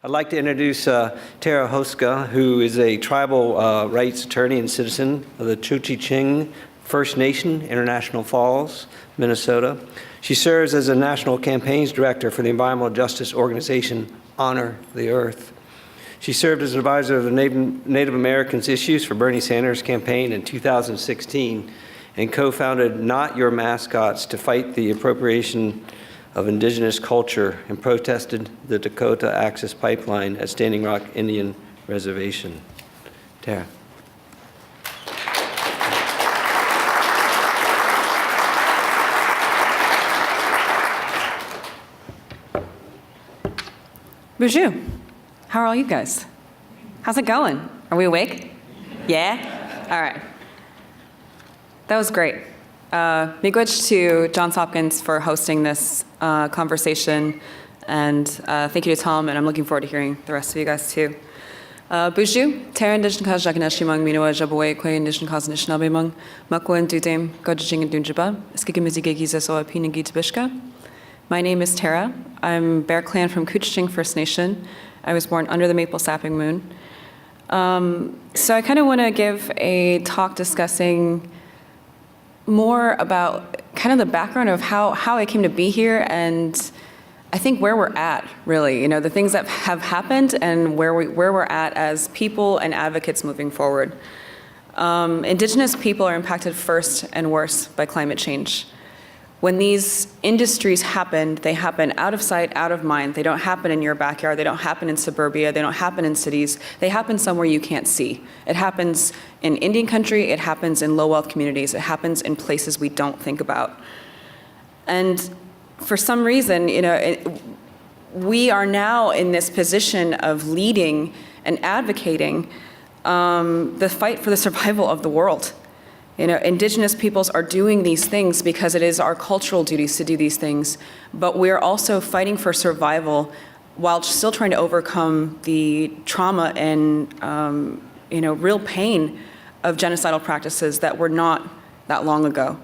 I'd like to introduce Tara Hoska, who is a tribal rights attorney and citizen of the Chukchi-Ching First Nation, International Falls, Minnesota. She serves as a national campaigns director for the environmental justice organization Honor the Earth. She served as an advisor of the Native Americans issues for Bernie Sanders' campaign in 2016 and co-founded Not Your Mascots to fight the appropriation of indigenous culture and protested the Dakota Access Pipeline at Standing Rock Indian Reservation. Tara. Bonjour. How are all you guys? How's it going? Are we awake? Yeah? All right. That was great. Miigwech to Johns Hopkins for hosting this conversation, and thank you to Tom, and I'm looking forward to hearing the rest of you guys too. Bonjour. Tara Indigenous Cause Jaganeshimang Minoa Jaboe Kwe Indigenous Cause Nishnabemang Makwen Dudem Gojing and Dunjaba Skikimizigegi Zesoa Pinagi Tibishka. My name is Tara. I'm Bear Clan from Couchiching First Nation. I was born under the maple sapping moon. So I kind of want to give a talk discussing more about kind of the background of how I came to be here, and I think where we're at, really, you know, the things that have happened and where we're at as people and advocates moving forward. Indigenous people are impacted first and worst by climate change. When these industries happen, they happen out of sight, out of mind. They don't happen in your backyard. They don't happen in suburbia. They don't happen in cities. They happen somewhere you can't see. It happens in Indian country. It happens in low-wealth communities. It happens in places we don't think about. And for some reason, you know, we are now in this position of leading and advocating the fight for the survival of the world. You know, indigenous peoples are doing these things because it is our cultural duties to do these things, but we're also fighting for survival while still trying to overcome the trauma and, you know, real pain of genocidal practices that were not that long ago.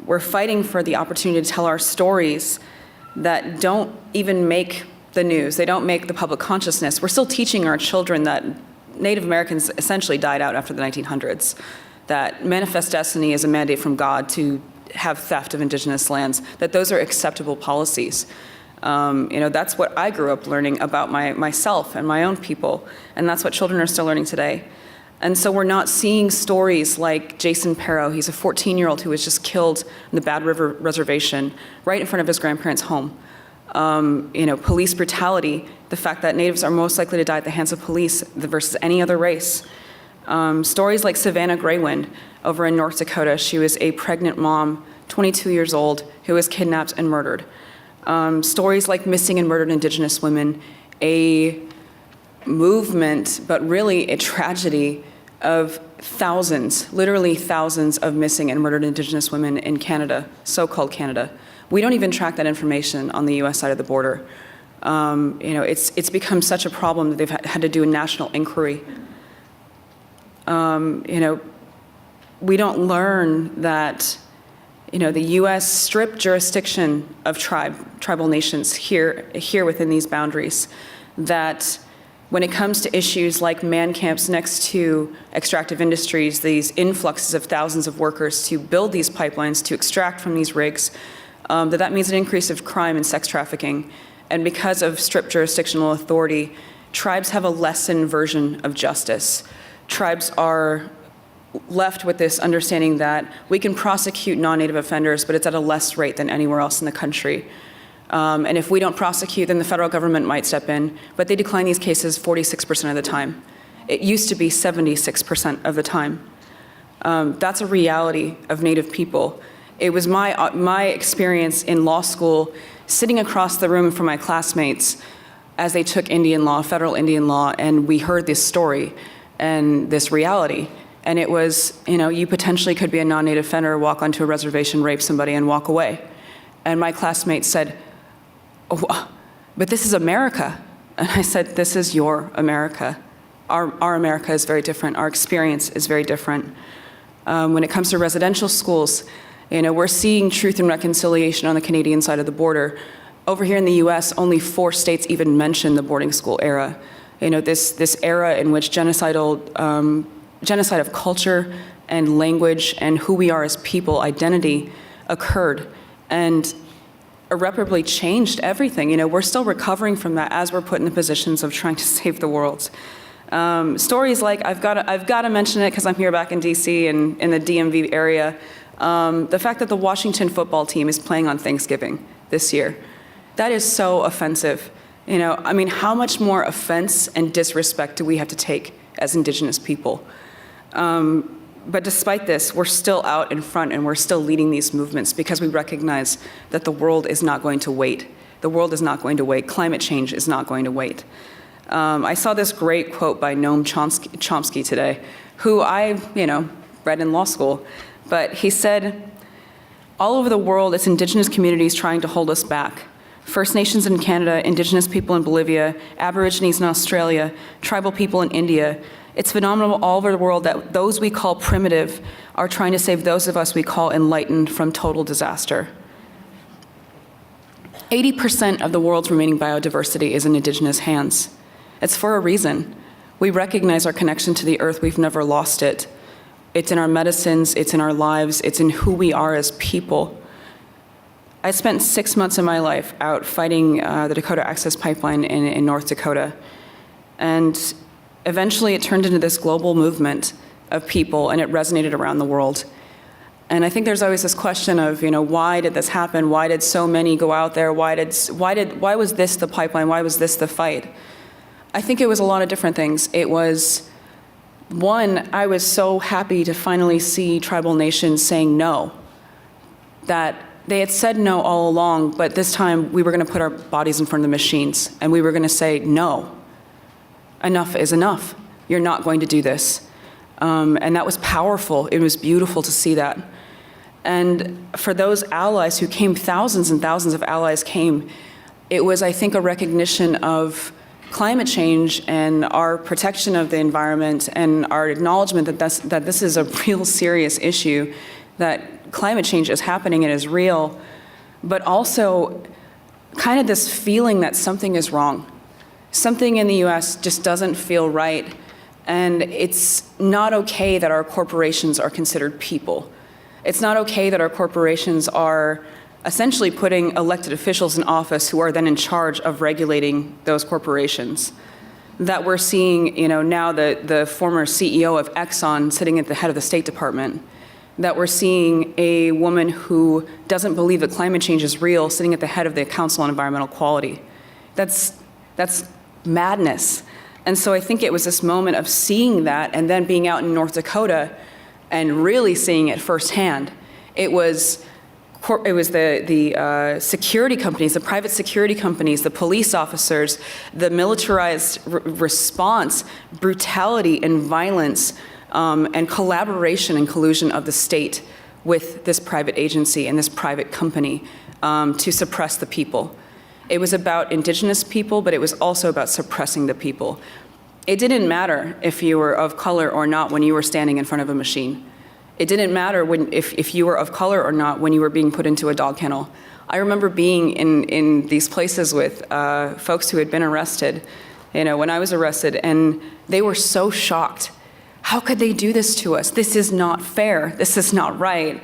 We're fighting for the opportunity to tell our stories that don't even make the news. They don't make the public consciousness. We're still teaching our children that Native Americans essentially died out after the 1900s, that manifest destiny is a mandate from God to have theft of indigenous lands, that those are acceptable policies. You know, that's what I grew up learning about myself and my own people, and that's what children are still learning today. And so we're not seeing stories like Jason Perro. He's a 14-year-old who was just killed in the Bad River Reservation right in front of his grandparents' home. You know, police brutality, the fact that Natives are most likely to die at the hands of police versus any other race. Stories like Savannah Graywind over in North Dakota. She was a pregnant mom, 22 years old, who was kidnapped and murdered. Stories like missing and murdered Indigenous women, a movement, but really a tragedy of thousands, literally thousands of missing and murdered Indigenous women in Canada, so-called Canada. We don't even track that information on the US side of the border. You know, it's become such a problem that they've had to do a national inquiry. You know, we don't learn that, you know, the US stripped jurisdiction of tribal nations here within these boundaries, that when it comes to issues like man camps next to extractive industries, these influxes of thousands of workers to build these pipelines, to extract from these rigs, that means an increase of crime and sex trafficking. And because of stripped jurisdictional authority, tribes have a lessened version of justice. Tribes are left with this understanding that we can prosecute non-Native offenders, but it's at a less rate than anywhere else in the country. And if we don't prosecute, then the federal government might step in, but they decline these cases 46% of the time. It used to be 76% of the time. That's a reality of Native people. It was my experience in law school, sitting across the room from my classmates as they took Indian law, federal Indian law, and we heard this story and this reality. And it was, you know, you potentially could be a non-Native offender, walk onto a reservation, rape somebody, and walk away. And my classmates said, oh, but this is America. And I said, this is your America. Our America is very different. Our experience is very different. When it comes to residential schools, you know, we're seeing truth and reconciliation on the Canadian side of the border, Over here in the US, only 4 states even mention the boarding school era. This era in which genocide of culture and language and who we are as people, identity, occurred and irreparably changed everything. We're still recovering from that as we're put in the positions of trying to save the world. Stories like, I've got to mention it because I'm here back in DC and in the DMV area, the fact that the Washington football team is playing on Thanksgiving this year. That is so offensive. How much more offense and disrespect do we have to take as Indigenous people? But despite this, we're still out in front and we're still leading these movements because we recognize that the world is not going to wait. The world is not going to wait. Climate change is not going to wait. I saw this great quote by Noam Chomsky today, who I, read in law school. But he said, all over the world, it's Indigenous communities trying to hold us back. First Nations in Canada, Indigenous people in Bolivia, Aborigines in Australia, tribal people in India. It's phenomenal all over the world that those we call primitive are trying to save those of us we call enlightened from total disaster. 80% of the world's remaining biodiversity is in Indigenous hands. It's for a reason. We recognize our connection to the earth. We've never lost it. It's in our medicines, it's in our lives, it's in who we are as people. I spent 6 months of my life out fighting the Dakota Access Pipeline in North Dakota. And eventually it turned into this global movement of people and it resonated around the world. And I think there's always this question of, why did this happen? Why did so many go out there? Why was this the pipeline? Why was this the fight? I think it was a lot of different things. It was, one, I was so happy to finally see tribal nations saying no. That they had said no all along, but this time we were going to put our bodies in front of the machines and we were going to say no. Enough is enough. You're not going to do this. And that was powerful. It was beautiful to see that. And for those allies who came, thousands and thousands of allies came, it was, I think, a recognition of climate change and our protection of the environment and our acknowledgement that this is a real serious issue, that climate change is happening and is real, but also kind of this feeling that something is wrong. Something in the US just doesn't feel right, and it's not okay that our corporations are considered people. It's not okay that our corporations are essentially putting elected officials in office who are then in charge of regulating those corporations. That we're seeing, now the former CEO of Exxon sitting at the head of the State Department. That we're seeing a woman who doesn't believe that climate change is real sitting at the head of the Council on Environmental Quality. That's madness. And so I think it was this moment of seeing that and then being out in North Dakota and really seeing it firsthand. It was the security companies, the private security companies, the police officers, the militarized response, brutality and violence, and collaboration and collusion of the state with this private agency and this private company to suppress the people. It was about Indigenous people, but it was also about suppressing the people. It didn't matter if you were of color or not when you were standing in front of a machine. It didn't matter if you were of color or not when you were being put into a dog kennel. I remember being in these places with folks who had been arrested, when I was arrested, and they were so shocked. How could they do this to us? This is not fair. This is not right.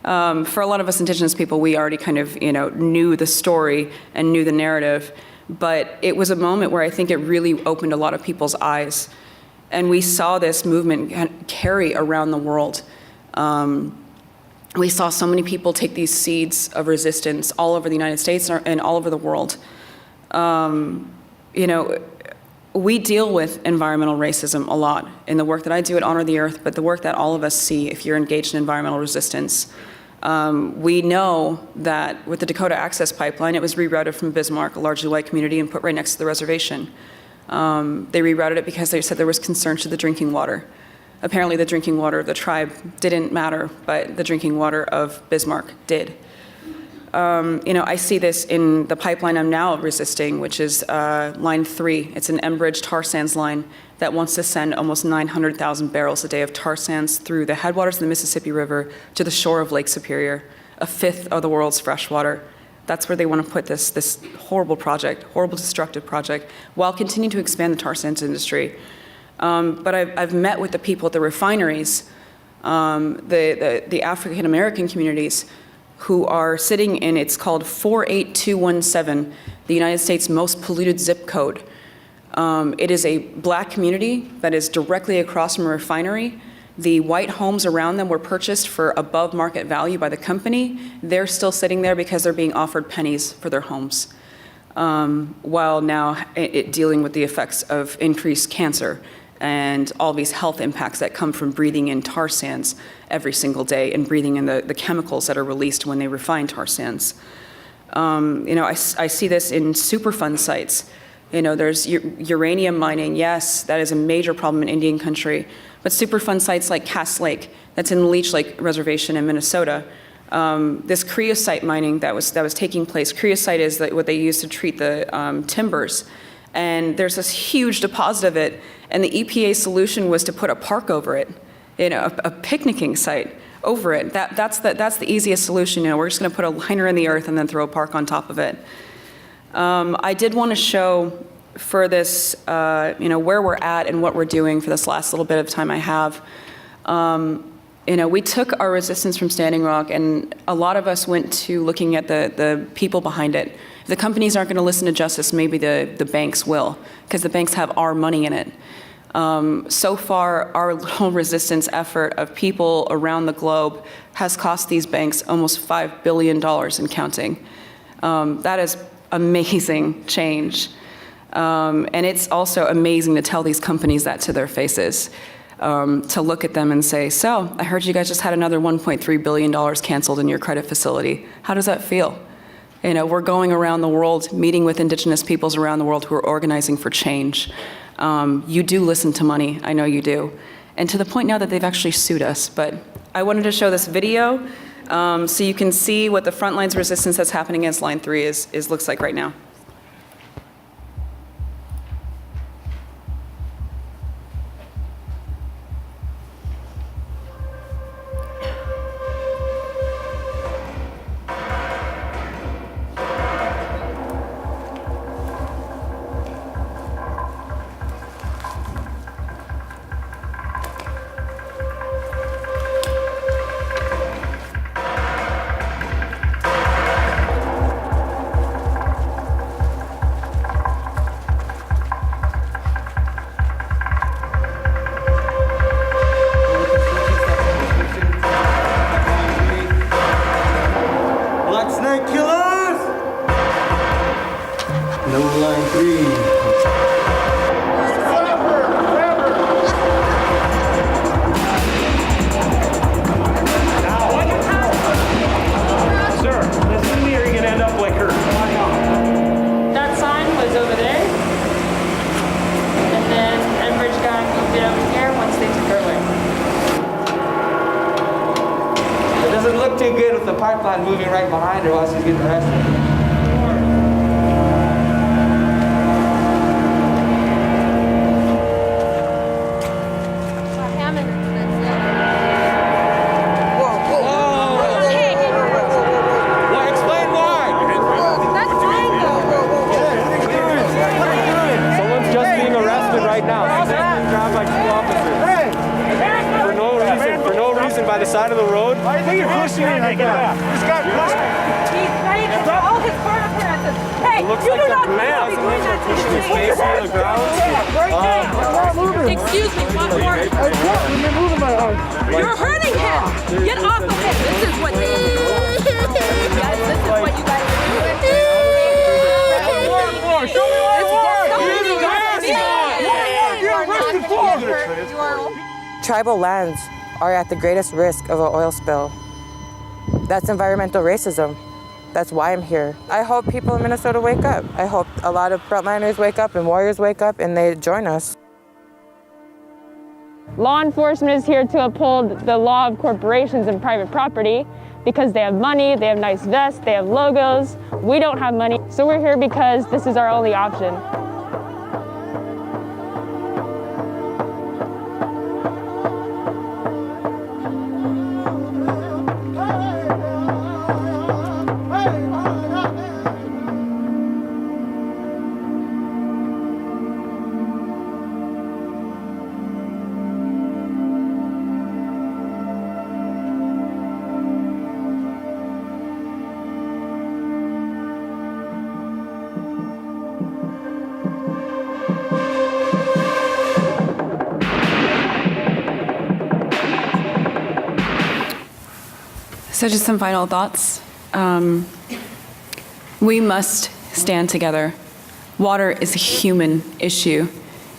For a lot of us Indigenous people, we already kind of, knew the story and knew the narrative. But it was a moment where I think it really opened a lot of people's eyes. And we saw this movement carry around the world. We saw so many people take these seeds of resistance all over the United States and all over the world. We deal with environmental racism a lot in the work that I do at Honor the Earth, but the work that all of us see if you're engaged in environmental resistance. We know that with the Dakota Access Pipeline, it was rerouted from Bismarck, a largely white community, and put right next to the reservation. They rerouted it because they said there was concern to the drinking water. Apparently the drinking water of the tribe didn't matter, but the drinking water of Bismarck did. I see this in the pipeline I'm now resisting, which is Line 3. It's an Enbridge tar sands line that wants to send almost 900,000 barrels a day of tar sands through the headwaters of the Mississippi River to the shore of Lake Superior, a fifth of the world's fresh water. That's where they want to put this horrible project, horrible destructive project, while continuing to expand the tar sands industry. But I've met with the people at the refineries, the African American communities, who are sitting in, it's called 48217, the United States most polluted zip code. It is a black community that is directly across from a refinery. The white homes around them were purchased for above market value by the company. They're still sitting there because they're being offered pennies for their homes, while now dealing with the effects of increased cancer and all these health impacts that come from breathing in tar sands every single day and breathing in the chemicals that are released when they refine tar sands. I see this in Superfund sites. There's uranium mining. Yes, that is a major problem in Indian country. But Superfund sites like Cass Lake, that's in the Leech Lake Reservation in Minnesota, this creosote mining that was taking place. Creosote is what they use to treat the timbers. And there's this huge deposit of it. And the EPA solution was to put a park over it, a picnicking site over it. That's the easiest solution. We're just going to put a liner in the earth and then throw a park on top of it. I did want to show for this, where we're at and what we're doing for this last little bit of time I have. We took our resistance from Standing Rock, and a lot of us went to looking at the people behind it. If the companies aren't going to listen to justice, maybe the banks will, because the banks have our money in it. So far, our little resistance effort of people around the globe has cost these banks almost $5 billion and counting. That is amazing change. And it's also amazing to tell these companies that to their faces, to look at them and say, so, I heard you guys just had another $1.3 billion canceled in your credit facility. How does that feel? We're going around the world, meeting with indigenous peoples around the world who are organizing for change. You do listen to money, I know you do. And to the point now that they've actually sued us. But I wanted to show this video so you can see what the front lines resistance that's happening against Line 3 looks like right now. Too good with the pipeline moving right behind her while she's getting arrested. By the side of the road. Why do you think you're pushing me like that? This guy pushed me. He's ready to do all his court appearances. Hey, you do not need to be doing that to his face. Excuse me, one more. You're moving my arm. You're hurting him. Get off of him. This is what this is what you guys are doing. More. Show me more. Tribal lands are at the greatest risk of an oil spill. That's environmental racism. That's why I'm here. I hope people in Minnesota wake up. I hope a lot of frontliners wake up and warriors wake up and they join us. Law enforcement is here to uphold the law of corporations and private property because they have money, they have nice vests, they have logos. We don't have money, so we're here because this is our only option. So just some final thoughts. We must stand together. Water is a human issue.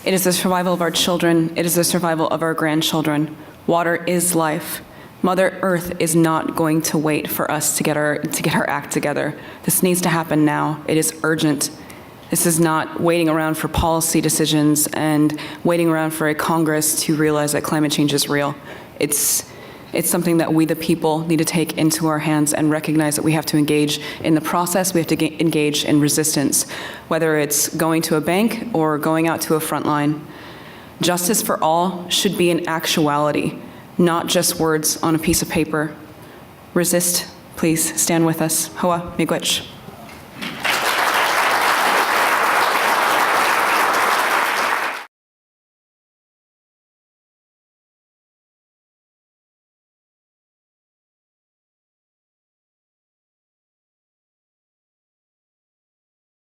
It is the survival of our children. It is the survival of our grandchildren. Water is life. Mother Earth is not going to wait for us to get our act together. This needs to happen now. It is urgent. This is not waiting around for policy decisions and waiting around for a Congress to realize that climate change is real. It's something that we, the people, need to take into our hands and recognize that we have to engage in the process. We have to engage in resistance, whether it's going to a bank or going out to a front line. Justice for all should be an actuality, not just words on a piece of paper. Resist, please. Stand with us. Hoa, miigwech.